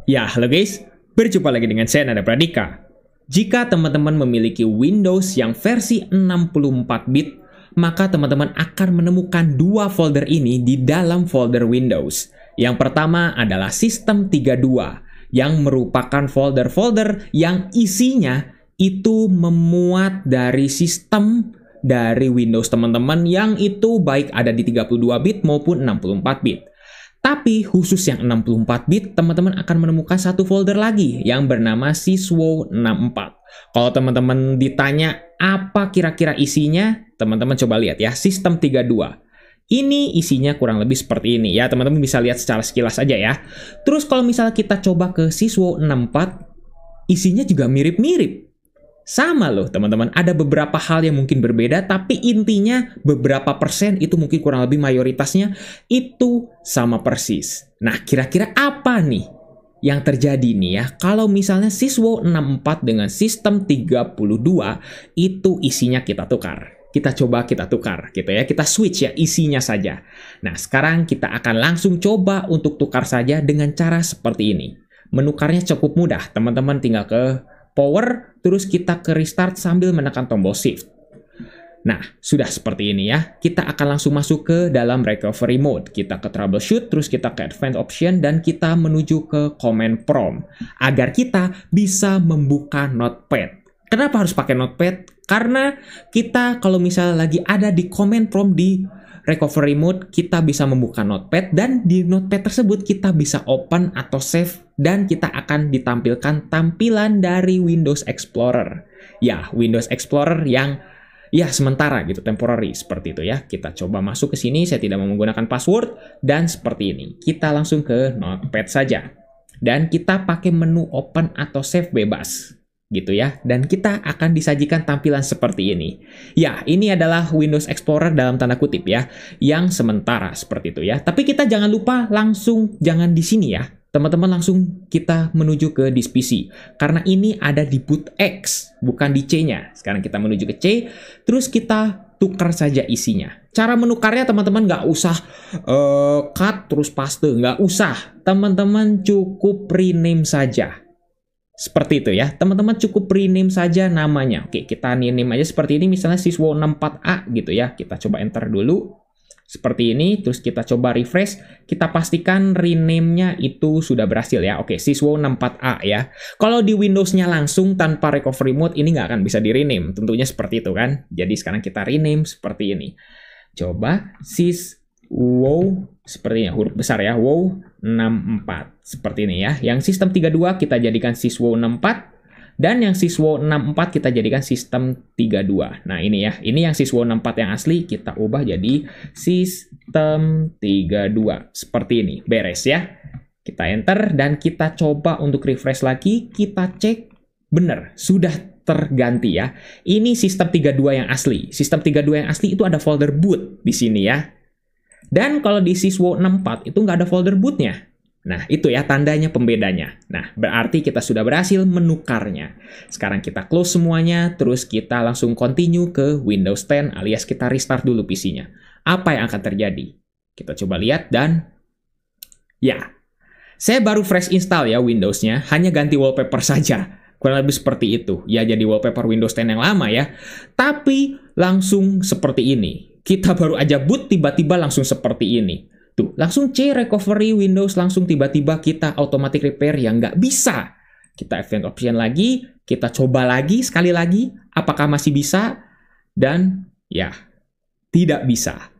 Ya, halo guys. Berjumpa lagi dengan saya Nada Pradika. Jika teman-teman memiliki Windows yang versi 64 bit, maka teman-teman akan menemukan dua folder ini di dalam folder Windows. Yang pertama adalah Sistem 32, yang merupakan folder-folder yang isinya itu memuat dari sistem dari Windows teman-teman yang itu baik ada di 32 bit maupun 64 bit. Tapi khusus yang 64 bit, teman-teman akan menemukan satu folder lagi yang bernama Syswo 64. Kalau teman-teman ditanya apa kira-kira isinya, teman-teman coba lihat ya, Sistem 32. Ini isinya kurang lebih seperti ini ya, teman-teman bisa lihat secara sekilas aja ya. Terus kalau misalnya kita coba ke Syswo 64, isinya juga mirip-mirip. Sama loh teman-teman, ada beberapa hal yang mungkin berbeda, tapi intinya beberapa persen itu mungkin kurang lebih mayoritasnya itu sama persis. Nah, kira-kira apa nih yang terjadi nih ya? Kalau misalnya Syswo 64 dengan Sistem 32 itu isinya kita tukar. Kita coba kita tukar gitu ya, kita switch ya isinya saja. Nah, sekarang kita akan langsung coba untuk tukar saja dengan cara seperti ini. Menukarnya cukup mudah, teman-teman tinggal ke power, terus kita ke restart sambil menekan tombol shift. Nah, sudah seperti ini ya. Kita akan langsung masuk ke dalam recovery mode. Kita ke troubleshoot, terus kita ke advanced option, dan kita menuju ke command prompt. Agar kita bisa membuka notepad. Kenapa harus pakai notepad? Karena kita kalau misalnya lagi ada di command prompt di recovery mode, kita bisa membuka notepad, dan di notepad tersebut kita bisa open atau save, dan kita akan ditampilkan tampilan dari Windows Explorer. Ya, Windows Explorer yang ya sementara gitu, temporary seperti itu ya. Kita coba masuk ke sini, saya tidak mau menggunakan password, dan seperti ini. Kita langsung ke notepad saja. Dan kita pakai menu open atau save bebas. Gitu ya, dan kita akan disajikan tampilan seperti ini. Ya, ini adalah Windows Explorer dalam tanda kutip ya, yang sementara seperti itu ya. Tapi kita jangan lupa langsung jangan di sini ya. Teman-teman langsung kita menuju ke disk PC. Karena ini ada di boot X, bukan di C-nya. Sekarang kita menuju ke C, terus kita tukar saja isinya. Cara menukarnya teman-teman nggak usah cut terus paste, nggak usah. Teman-teman cukup rename saja. Seperti itu ya, teman-teman cukup rename saja namanya. Oke, kita rename aja seperti ini, misalnya Syswo 64A gitu ya. Kita coba enter dulu. Seperti ini, terus kita coba refresh. Kita pastikan rename-nya itu sudah berhasil ya. Oke, Syswo 64A ya. Kalau di Windows-nya langsung tanpa recovery mode, ini nggak akan bisa di-rename. Tentunya seperti itu kan. Jadi sekarang kita rename seperti ini. Coba Syswo seperti ini, huruf besar ya, wow 64 seperti ini ya. Yang Sistem 32 kita jadikan Syswo 64, dan yang Syswo 64 kita jadikan Sistem 32. Nah ini ya, ini yang Syswo 64 yang asli kita ubah jadi Sistem 32 seperti ini, beres ya. Kita enter dan kita coba untuk refresh lagi, kita cek benar sudah terganti ya. Ini Sistem 32 yang asli. Sistem 32 yang asli itu ada folder boot di sini ya. Dan kalau di Syswo 64 itu nggak ada folder bootnya. Nah, itu ya tandanya pembedanya. Nah, berarti kita sudah berhasil menukarnya. Sekarang kita close semuanya, terus kita langsung continue ke Windows 10 alias kita restart dulu PC-nya. Apa yang akan terjadi? Kita coba lihat dan ya, saya baru fresh install ya Windows-nya, hanya ganti wallpaper saja. Kurang lebih seperti itu. Ya, jadi wallpaper Windows 10 yang lama ya. Tapi langsung seperti ini. Kita baru aja boot, tiba-tiba langsung seperti ini. Tuh, langsung C recovery Windows, langsung tiba-tiba kita automatic repair yang nggak bisa. Kita advanced option lagi, kita coba lagi, sekali lagi, apakah masih bisa? Dan ya, tidak bisa.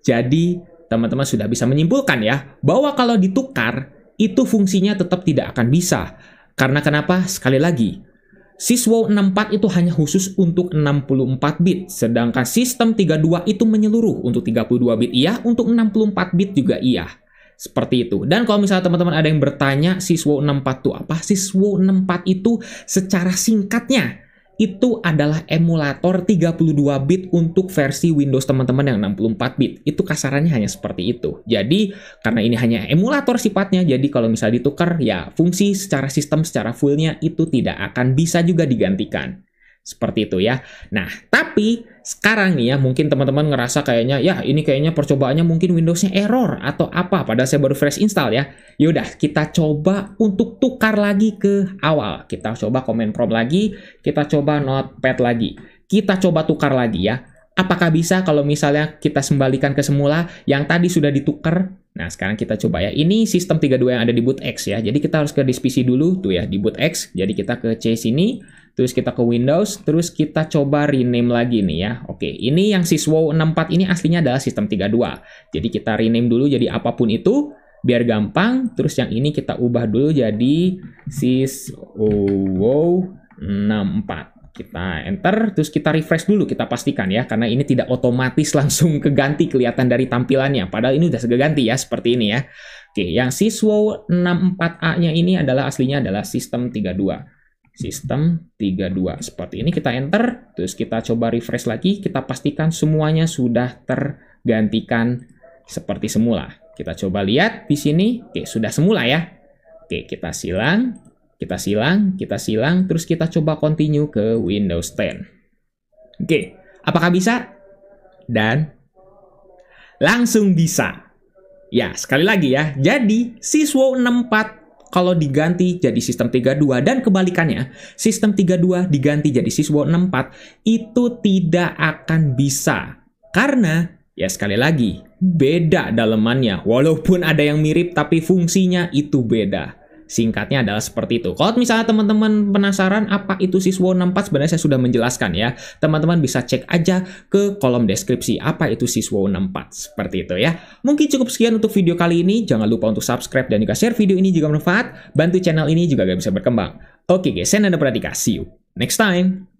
Jadi, teman-teman sudah bisa menyimpulkan ya, bahwa kalau ditukar, itu fungsinya tetap tidak akan bisa. Karena kenapa? Sekali lagi, Syswo 64 itu hanya khusus untuk 64 bit, sedangkan Sistem 32 itu menyeluruh untuk 32 bit iya, untuk 64 bit juga iya. Seperti itu. Dan kalau misalnya teman-teman ada yang bertanya, Syswo 64 itu apa? Syswo 64 itu secara singkatnya, itu adalah emulator 32 bit untuk versi Windows teman-teman yang 64 bit. Itu kasarannya hanya seperti itu. Jadi, karena ini hanya emulator sifatnya, jadi kalau misalnya ditukar, ya fungsi secara sistem, secara fullnya itu tidak akan bisa juga digantikan. Seperti itu ya. Nah, tapi sekarang nih ya, mungkin teman-teman ngerasa kayaknya, ya ini kayaknya percobaannya mungkin Windows-nya error atau apa, padahal saya baru fresh install ya. Yaudah, kita coba untuk tukar lagi ke awal. Kita coba command prompt lagi, kita coba notepad lagi. Kita coba tukar lagi ya. Apakah bisa kalau misalnya kita kembalikan ke semula yang tadi sudah ditukar? Nah, sekarang kita coba ya. Ini sistem 32 yang ada di boot X ya. Jadi kita harus ke disk PC dulu tuh ya, di boot X. Jadi kita ke C sini, terus kita ke Windows, terus kita coba rename lagi nih ya. Oke, ini yang syswow 64 ini aslinya adalah sistem 32. Jadi kita rename dulu jadi apapun itu biar gampang. Terus yang ini kita ubah dulu jadi syswow 64. Kita enter, terus kita refresh dulu, kita pastikan ya, karena ini tidak otomatis langsung keganti kelihatan dari tampilannya, padahal ini udah keganti ya, seperti ini ya. Oke, yang syswow 64A-nya ini adalah aslinya adalah sistem 32. Sistem 32, seperti ini kita enter, terus kita coba refresh lagi, kita pastikan semuanya sudah tergantikan seperti semula. Kita coba lihat di sini, oke, sudah semula ya. Oke, kita silang. Kita silang, terus kita coba continue ke Windows 10. Oke, apakah bisa? Dan langsung bisa. Ya, sekali lagi ya. Jadi, syswow 64 kalau diganti jadi sistem 32 dan kebalikannya, sistem 32 diganti jadi syswow 64 itu tidak akan bisa. Karena, ya sekali lagi, beda dalemannya. Walaupun ada yang mirip, tapi fungsinya itu beda. Singkatnya adalah seperti itu. Kalau misalnya teman-teman penasaran apa itu syswow 64, sebenarnya saya sudah menjelaskan ya. Teman-teman bisa cek aja ke kolom deskripsi apa itu syswow 64. Seperti itu ya. Mungkin cukup sekian untuk video kali ini. Jangan lupa untuk subscribe dan juga share video ini jika bermanfaat. Bantu channel ini juga bisa berkembang. Oke guys, saya Nanda Pradika. See you next time.